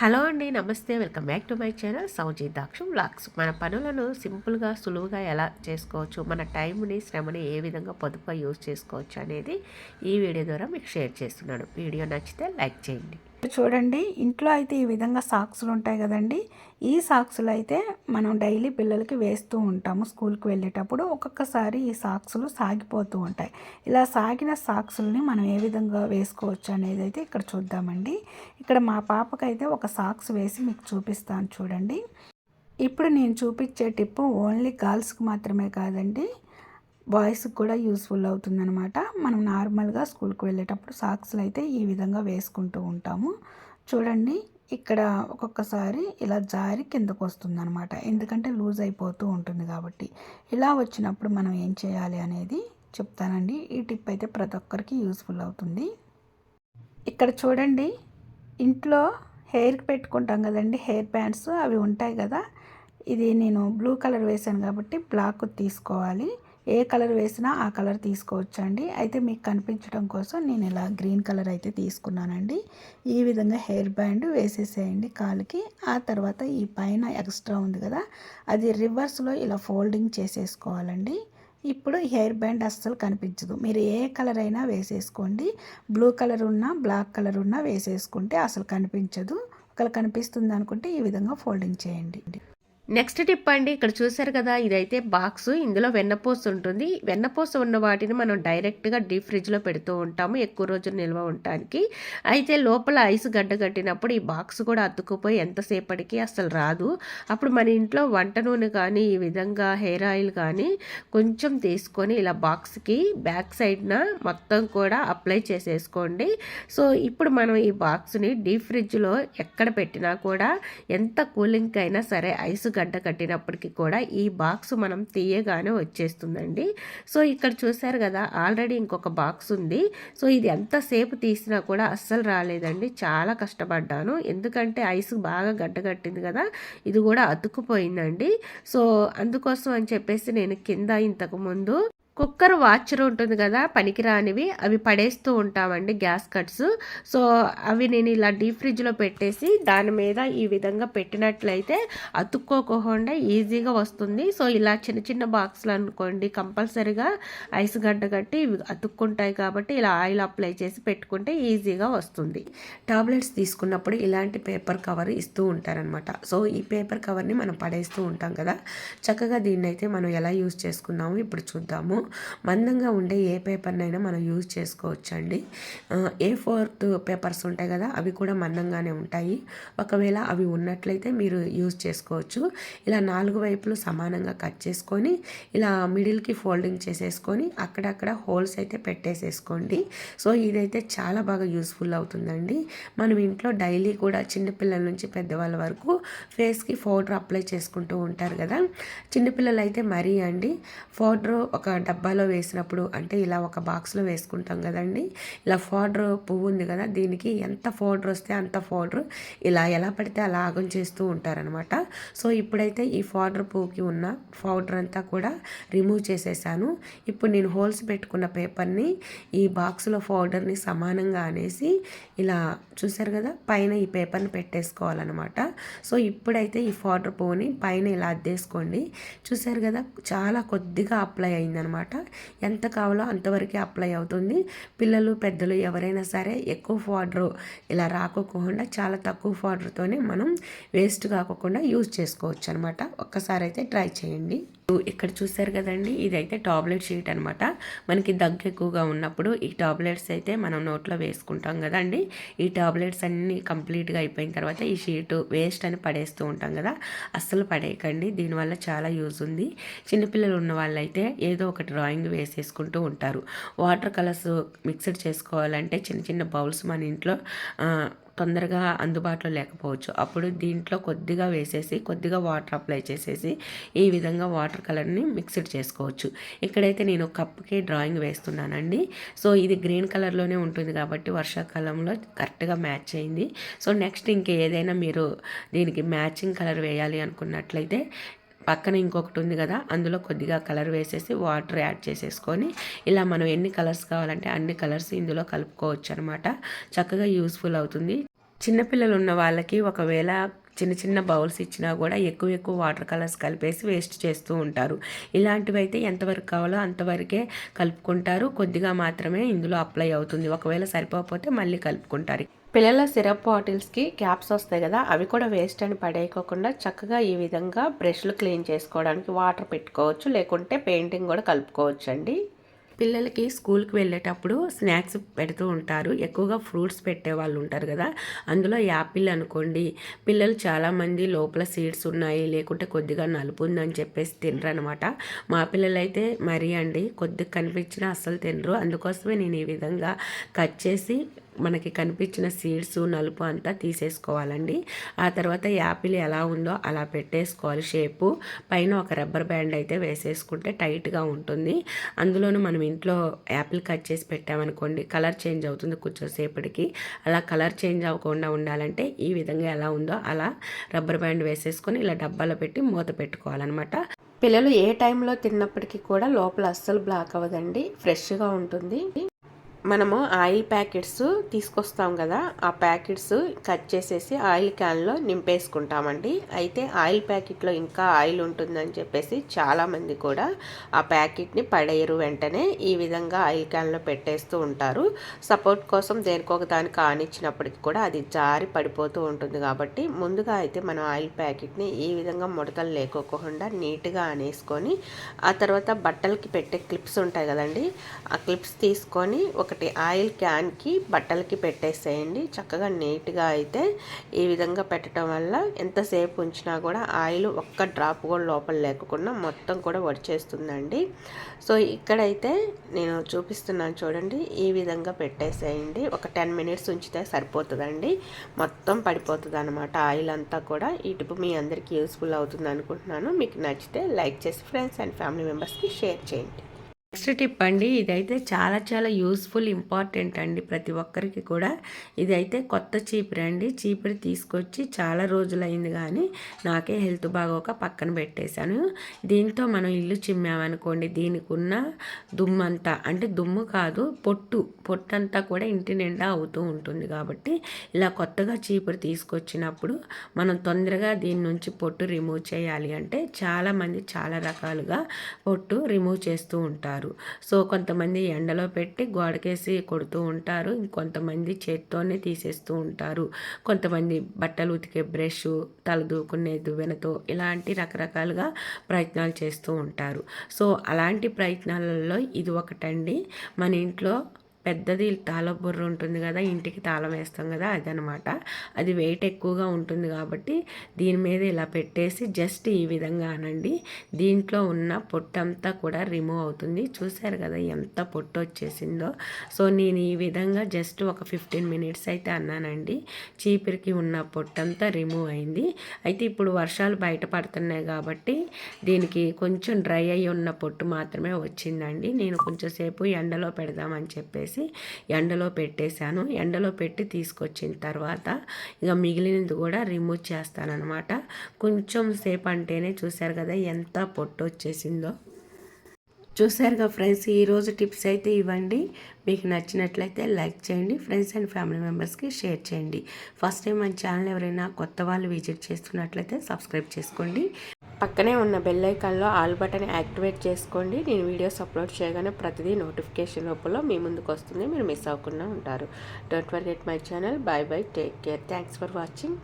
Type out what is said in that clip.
Hello అండి, నమస్తే. Welcome back to my channel సౌజీదాక్షం వ్లాగ్స్. మన పనులను సింపుల్గా సులువుగా ఎలా చేసుకోవచ్చు, మన టైంని శ్రమని ఏ విధంగా పొదుపుగా యూజ్ చేసుకోవచ్చు అనేది ఈ వీడియో ద్వారా మీకు షేర్ చేస్తున్నాను. వీడియో నచ్చితే లైక్ చేయండి. చూడండి, ఇంట్లో అయితే ఈ విధంగా సాక్సులు ఉంటాయి కదండి. ఈ సాక్సులు అయితే మనం డైలీ పిల్లలకి వేస్తూ ఉంటాము స్కూల్కి వెళ్ళేటప్పుడు. ఒక్కొక్కసారి ఈ సాక్సులు సాగిపోతూ ఉంటాయి. ఇలా సాగిన సాక్సుల్ని మనం ఏ విధంగా వేసుకోవచ్చు అనేది అయితే ఇక్కడ చూద్దామండి. ఇక్కడ మా పాపకైతే ఒక సాక్స్ వేసి మీకు చూపిస్తాను చూడండి. ఇప్పుడు నేను చూపించే టిప్పు ఓన్లీ గర్ల్స్కి మాత్రమే కాదండి, బాయ్స్కి కూడా యూస్ఫుల్ అవుతుందన్నమాట. మనం నార్మల్గా స్కూల్కి వెళ్ళేటప్పుడు సాక్స్లు అయితే ఈ విధంగా వేసుకుంటూ ఉంటాము. చూడండి, ఇక్కడ ఒక్కొక్కసారి ఇలా జారి కిందకు వస్తుందన్నమాట, ఎందుకంటే లూజ్ అయిపోతూ ఉంటుంది కాబట్టి. ఇలా వచ్చినప్పుడు మనం ఏం చేయాలి అనేది చెప్తానండి. ఈ టిప్ అయితే ప్రతి ఒక్కరికి యూస్ఫుల్ అవుతుంది. ఇక్కడ చూడండి, ఇంట్లో హెయిర్కి పెట్టుకుంటాం కదండి, హెయిర్ బ్యాండ్స్ అవి ఉంటాయి కదా. ఇది నేను బ్లూ కలర్ వేసాను కాబట్టి బ్లాక్ తీసుకోవాలి. ఏ కలర్ వేసినా ఆ కలర్ తీసుకోవచ్చండి. అయితే మీకు కనిపించడం కోసం నేను ఇలా గ్రీన్ కలర్ అయితే తీసుకున్నానండి. ఈ విధంగా హెయిర్ బ్యాండ్ వేసేసేయండి కాలుకి. ఆ తర్వాత ఈ పైన ఎక్స్ట్రా ఉంది కదా, అది రివర్స్లో ఇలా ఫోల్డింగ్ చేసేసుకోవాలండి. ఇప్పుడు హెయిర్ బ్యాండ్ అస్సలు కనిపించదు. మీరు ఏ కలర్ అయినా వేసేసుకోండి. బ్లూ కలర్ ఉన్నా బ్లాక్ కలర్ ఉన్నా వేసేసుకుంటే అసలు కనిపించదు. ఒకవేళ కనిపిస్తుంది అనుకుంటే ఈ విధంగా ఫోల్డింగ్ చేయండి. నెక్స్ట్ టిప్ అండి, ఇక్కడ చూసారు కదా, ఇదైతే బాక్స్. ఇందులో వెన్నపూస ఉంటుంది. వెన్నపూస ఉన్న వాటిని మనం డైరెక్ట్గా డీప్ ఫ్రిడ్జ్లో పెడుతూ ఉంటాము ఎక్కువ రోజులు నిల్వ ఉండటానికి. అయితే లోపల ఐస్ గడ్డ కట్టినప్పుడు ఈ బాక్స్ కూడా అతుక్కుపోయి ఎంతసేపటికి అసలు రాదు. అప్పుడు మన ఇంట్లో వంట నూనె కానీ ఈ విధంగా హెయిర్ ఆయిల్ కానీ కొంచెం తీసుకొని ఇలా బాక్స్కి బ్యాక్ సైడ్న మొత్తం కూడా అప్లై చేసేసుకోండి. సో ఇప్పుడు మనం ఈ బాక్స్ని డీప్ ఫ్రిడ్జ్లో ఎక్కడ పెట్టినా కూడా ఎంత కూలింగ్ అయినా సరే ఐస్ గడ్డ కట్టినప్పటికీ కూడా ఈ బాక్స్ మనం తీయగానే వచ్చేస్తుందండి. సో ఇక్కడ చూసారు కదా, ఆల్రెడీ ఇంకొక బాక్స్ ఉంది. సో ఇది ఎంతసేపు తీసినా కూడా అస్సలు రాలేదండి. చాలా కష్టపడ్డాను, ఎందుకంటే ఐస్ బాగా గడ్డ కట్టింది కదా, ఇది కూడా అతుక్కుపోయిందండి. సో అందుకోసం అని చెప్పేసి నేను కింద ఇంతకుముందు కుక్కర్ వాచర్ ఉంటుంది కదా, పనికిరానివి అవి పడేస్తూ ఉంటామండి, గ్యాస్ కట్స్. సో అవి నేను ఇలా డీప్ ఫ్రిడ్జ్లో పెట్టేసి దాని మీద ఈ విధంగా పెట్టినట్లయితే అతుక్కోకుండా ఈజీగా వస్తుంది. సో ఇలా చిన్న చిన్న బాక్స్లు అనుకోండి, కంపల్సరీగా ఐస్ గడ్డ కట్టి అతుక్కుంటాయి కాబట్టి ఇలా ఆయిల్ అప్లై చేసి పెట్టుకుంటే ఈజీగా వస్తుంది. టాబ్లెట్స్ తీసుకున్నప్పుడు ఇలాంటి పేపర్ కవర్ ఇస్తూ ఉంటారనమాట. సో ఈ పేపర్ కవర్ని మనం పడేస్తూ ఉంటాం కదా, చక్కగా దీన్ని అయితే మనం ఎలా యూజ్ చేసుకున్నాము ఇప్పుడు చూద్దాము. మందంగా ఉండే ఏ పేపర్నైనా మనం యూజ్ చేసుకోవచ్చు అండి. A4 పేపర్స్ ఉంటాయి కదా, అవి కూడా మందంగానే ఉంటాయి. ఒకవేళ అవి ఉన్నట్లయితే మీరు యూజ్ చేసుకోవచ్చు. ఇలా 4 వైపులు సమానంగా కట్ చేసుకొని ఇలా మిడిల్కి ఫోల్డింగ్ చేసేసుకొని అక్కడక్కడ హోల్స్ అయితే పెట్టేసేసుకోండి. సో ఇదైతే చాలా బాగా యూస్ఫుల్ అవుతుందండి. మనం ఇంట్లో డైలీ కూడా చిన్నపిల్లల నుంచి పెద్దవాళ్ళ వరకు ఫేస్కి పౌడర్ అప్లై చేసుకుంటూ ఉంటారు కదా. చిన్నపిల్లలు అయితే మరీ అండి, పౌడర్ ఒక డబ్బాలో వేసినప్పుడు అంటే ఇలా ఒక బాక్స్లో వేసుకుంటాం కదండి, ఇలా పౌడర్ పువ్వు ఉంది కదా, దీనికి ఎంత పౌడర్ వస్తే అంత పౌడర్ ఇలా ఎలా పడితే అలా ఆగం చేస్తూ ఉంటారనమాట. సో ఇప్పుడైతే ఈ పౌడర్ పువ్వుకి ఉన్న పౌడర్ అంతా కూడా రిమూవ్ చేసేసాను. ఇప్పుడు నేను హోల్స్ పెట్టుకున్న పేపర్ని ఈ బాక్స్లో పౌడర్ని సమానంగా అనేసి ఇలా చూసారు కదా, పైన ఈ పేపర్ని పెట్టేసుకోవాలన్నమాట. సో ఇప్పుడైతే ఈ పౌడర్ పువ్వుని పైన ఇలా అద్దేసుకోండి. చూసారు కదా, చాలా కొద్దిగా అప్లై అయిందనమాట. ఎంత కావాలో అంతవరకే అప్లై అవుతుంది. పిల్లలు పెద్దలు ఎవరైనా సరే ఎక్కువ పౌడర్ ఇలా రాకోకుండా చాలా తక్కువ పౌడర్తోనే మనం వేస్ట్ కాకుండా యూజ్ చేసుకోవచ్చు అనమాట. ఒక్కసారి అయితే ట్రై చేయండి. ఇక్కడ చూసారు కదండి, ఇదైతే టాబ్లెట్ షీట్ అనమాట. మనకి దగ్గు ఎక్కువగా ఉన్నప్పుడు ఈ టాబ్లెట్స్ అయితే మనం నోట్లో వేసుకుంటాం కదండి. ఈ టాబ్లెట్స్ అన్నీ కంప్లీట్గా అయిపోయిన తర్వాత ఈ షీట్ వేస్ట్ అని పడేస్తూ ఉంటాం కదా, అస్సలు పడేయకండి. దీనివల్ల చాలా యూజ్ ఉంది. చిన్నపిల్లలు ఉన్న వాళ్ళైతే ఏదో ఒక డ్రాయింగ్ వేసేసుకుంటూ ఉంటారు. వాటర్ కలర్స్ మిక్స్డ్ చేసుకోవాలంటే చిన్న చిన్న బౌల్స్ మన ఇంట్లో తొందరగా అందుబాటులో లేకపోవచ్చు. అప్పుడు దీంట్లో కొద్దిగా వేసేసి కొద్దిగా వాటర్ అప్లై చేసేసి ఈ విధంగా వాటర్ కలర్ని మిక్స్డ్ చేసుకోవచ్చు. ఇక్కడైతే నేను కప్కి డ్రాయింగ్ వేస్తున్నానండి. సో ఇది గ్రీన్ కలర్లోనే ఉంటుంది కాబట్టి వర్షాకాలంలో కరెక్ట్గా మ్యాచ్ అయింది. సో నెక్స్ట్ ఇంకేదైనా మీరు దీనికి మ్యాచింగ్ కలర్ వేయాలి అనుకున్నట్లయితే పక్కన ఇంకొకటి ఉంది కదా, అందులో కొద్దిగా కలర్ వేసేసి వాటర్ యాడ్ చేసేసుకొని ఇలా మనం ఎన్ని కలర్స్ కావాలంటే అన్ని కలర్స్ ఇందులో కలుపుకోవచ్చు అనమాట. చక్కగా యూస్ఫుల్ అవుతుంది. చిన్నపిల్లలు ఉన్న వాళ్ళకి ఒకవేళ చిన్న చిన్న బౌల్స్ ఇచ్చినా కూడా ఎక్కువ వాటర్ కలర్స్ కలిపేసి వేస్ట్ చేస్తూ ఉంటారు. ఇలాంటివైతే ఎంతవరకు కావాలో అంతవరకే కలుపుకుంటారు. కొద్దిగా మాత్రమే ఇందులో అప్లై అవుతుంది. ఒకవేళ సరిపోకపోతే మళ్ళీ కలుపుకుంటారు. పిల్లల సిరప్ బాటిల్స్కి క్యాప్స్ వస్తాయి కదా, అవి కూడా వేస్ట్ అని పడేయకోకుండా చక్కగా ఈ విధంగా బ్రష్లు క్లీన్ చేసుకోవడానికి వాటర్ పెట్టుకోవచ్చు, లేకుంటే పెయింటింగ్ కూడా కలుపుకోవచ్చు అండి. పిల్లలకి స్కూల్కి వెళ్ళేటప్పుడు స్నాక్స్ పెడుతూ ఉంటారు. ఎక్కువగా ఫ్రూట్స్ పెట్టే వాళ్ళు ఉంటారు కదా, అందులో యాపిల్ అనుకోండి, పిల్లలు చాలామంది లోపల సీడ్స్ ఉన్నాయి లేకుంటే కొద్దిగా నలుపు ఉందని చెప్పేసి తినరు అనమాట. మా పిల్లలు అయితే మరీ అండి, కొద్దిగా కనిపించినా అస్సలు తినరు. అందుకోసమే నేను ఈ విధంగా కట్ చేసి మనకి కనిపించిన సీడ్స్ నలుపు అంతా తీసేసుకోవాలండి. ఆ తర్వాత యాపిల్ ఎలా ఉందో అలా పెట్టేసుకోవాలి షేపు. పైన ఒక రబ్బర్ బ్యాండ్ అయితే వేసేసుకుంటే టైట్గా ఉంటుంది. అందులోనూ మనం ఇంట్లో యాపిల్ కట్ చేసి పెట్టామనుకోండి, కలర్ చేంజ్ అవుతుంది కొంచెంసేపటికి. అలా కలర్ చేంజ్ అవ్వకుండా ఉండాలంటే ఈ విధంగా ఎలా ఉందో అలా రబ్బర్ బ్యాండ్ వేసేసుకొని ఇలా డబ్బాలో పెట్టి మూత పెట్టుకోవాలన్నమాట. పిల్లలు ఏ టైంలో తిన్నప్పటికీ కూడా లోపల అస్సలు బ్లాక్ అవ్వదండి, ఫ్రెష్గా ఉంటుంది. మనము ఆయిల్ ప్యాకెట్స్ తీసుకొస్తాం కదా, ఆ ప్యాకెట్స్ కట్ చేసేసి ఆయిల్ క్యాన్లో నింపేసుకుంటామండి. అయితే ఆయిల్ ప్యాకెట్లో ఇంకా ఆయిల్ ఉంటుందని చెప్పేసి చాలామంది కూడా ఆ ప్యాకెట్ని పడేయరు, వెంటనే ఈ విధంగా ఆయిల్ క్యాన్లో పెట్టేస్తూ ఉంటారు. సపోర్ట్ కోసం దేనికొక దానికి ఆనిచ్చినప్పటికి కూడా అది జారి పడిపోతూ ఉంటుంది. కాబట్టి ముందుగా అయితే మనం ఆయిల్ ప్యాకెట్ని ఈ విధంగా ముడతలు లేకోకుండా నీట్గా అనేసుకొని, ఆ తర్వాత బట్టలకి పెట్టే క్లిప్స్ ఉంటాయి కదండి, ఆ క్లిప్స్ తీసుకొని ఒకటి ఆయిల్ క్యాన్కి బట్టలకి పెట్టేసేయండి. చక్కగా నీట్గా అయితే ఈ విధంగా పెట్టడం వల్ల ఎంతసేపు ఉంచినా కూడా ఆయిల్ ఒక్క డ్రాప్ కూడా లోపల లేకుండా మొత్తం కూడా వడిచేస్తుందండి. సో ఇక్కడైతే నేను చూపిస్తున్నాను చూడండి, ఈ విధంగా పెట్టేసేయండి. ఒక 10 మినిట్స్ ఉంచితే సరిపోతుందండి, మొత్తం పడిపోతుంది అనమాట ఆయిల్ అంతా కూడా. ఈ టిప్ మీ అందరికీ యూస్ఫుల్ అవుతుంది అనుకుంటున్నాను. మీకు నచ్చితే లైక్ చేసి ఫ్రెండ్స్ అండ్ ఫ్యామిలీ మెంబర్స్కి షేర్ చేయండి. నెక్స్ట్ టిప్ అండి, ఇదైతే చాలా యూస్ఫుల్ ఇంపార్టెంట్ అండి ప్రతి ఒక్కరికి కూడా. ఇదైతే కొత్త చీపురు అండి. చీపురు తీసుకొచ్చి చాలా రోజులైంది కానీ నాకే హెల్త్ బాగోక పక్కన పెట్టేశాను. దీంతో మనం ఇల్లు చిమ్మామనుకోండి, దీనికి ఉన్న దుమ్మంతా, అంటే దుమ్ము కాదు పొట్టంతా కూడా ఇంటి నిండా అవుతూ ఉంటుంది. కాబట్టి ఇలా కొత్తగా చీపురు తీసుకొచ్చినప్పుడు మనం తొందరగా దీని నుంచి పొట్టు రిమూవ్ చేయాలి అంటే చాలామంది చాలా రకాలుగా పొట్టు రిమూవ్ చేస్తూ ఉంటారు. సో కొంతమంది ఎండలో పెట్టి గోడకేసి కొడుతూ ఉంటారు, ఇంకొంతమంది చేత్తోనే తీసేస్తూ ఉంటారు, కొంతమంది బట్టలు ఉతికే బ్రష్, తలదూకునే దువ్వెనతో ఇలాంటి రకరకాలుగా ప్రయత్నాలు చేస్తూ ఉంటారు. సో అలాంటి ప్రయత్నాలలో ఇది ఒకటండి. మన ఇంట్లో పెద్దది తాళం బుర్ర ఉంటుంది కదా, ఇంటికి తాళం వేస్తాం కదా, అదనమాట. అది వెయిట్ ఎక్కువగా ఉంటుంది కాబట్టి దీని మీద ఇలా పెట్టేసి జస్ట్ ఈ విధంగా అనండి, దీంట్లో ఉన్న పొట్టంతా కూడా రిమూవ్ అవుతుంది. చూసారు కదా ఎంత పొట్టు వచ్చేసిందో. సో నేను ఈ విధంగా జస్ట్ ఒక 15 మినిట్స్ అయితే అన్నానండి, చీపిరికి ఉన్న పొట్టంతా రిమూవ్ అయింది. అయితే ఇప్పుడు వర్షాలు బయట పడుతున్నాయి కాబట్టి దీనికి కొంచెం డ్రై అయ్యి ఉన్న పొట్టు మాత్రమే వచ్చిందండి. నేను కొంచెం సేపు ఎండలో పెడదామని చెప్పేసి ఎండలో పెట్టేశాను. ఎండలో పెట్టి తీసుకొచ్చిన తర్వాత ఇక మిగిలినది కూడా రిమూవ్ చేస్తానన్నమాట. కొంచెం సేపు అంటేనే చూశారు కదా ఎంత పొట్టు వచ్చేసిందో. చూసారుగా ఫ్రెండ్స్, ఈరోజు టిప్స్ అయితే ఇవ్వండి. మీకు నచ్చినట్లయితే లైక్ చేయండి, ఫ్రెండ్స్ అండ్ ఫ్యామిలీ మెంబర్స్కి షేర్ చేయండి. ఫస్ట్ టైం మన ఛానల్ ఎవరైనా కొత్త వాళ్ళు విజిట్ చేస్తున్నట్లయితే సబ్స్క్రైబ్ చేసుకోండి. పక్కనే ఉన్న బెల్ ఐకాన్లో ఆల్ బటన్ యాక్టివేట్ చేసుకోండి. నేను వీడియోస్ అప్లోడ్ చేయగానే ప్రతిదీ నోటిఫికేషన్ రూపంలో మీ ముందుకు వస్తుంది, మీరు మిస్ అవ్వకుండా ఉంటారు. Don't forget my channel. Bye take care. Thanks for watching.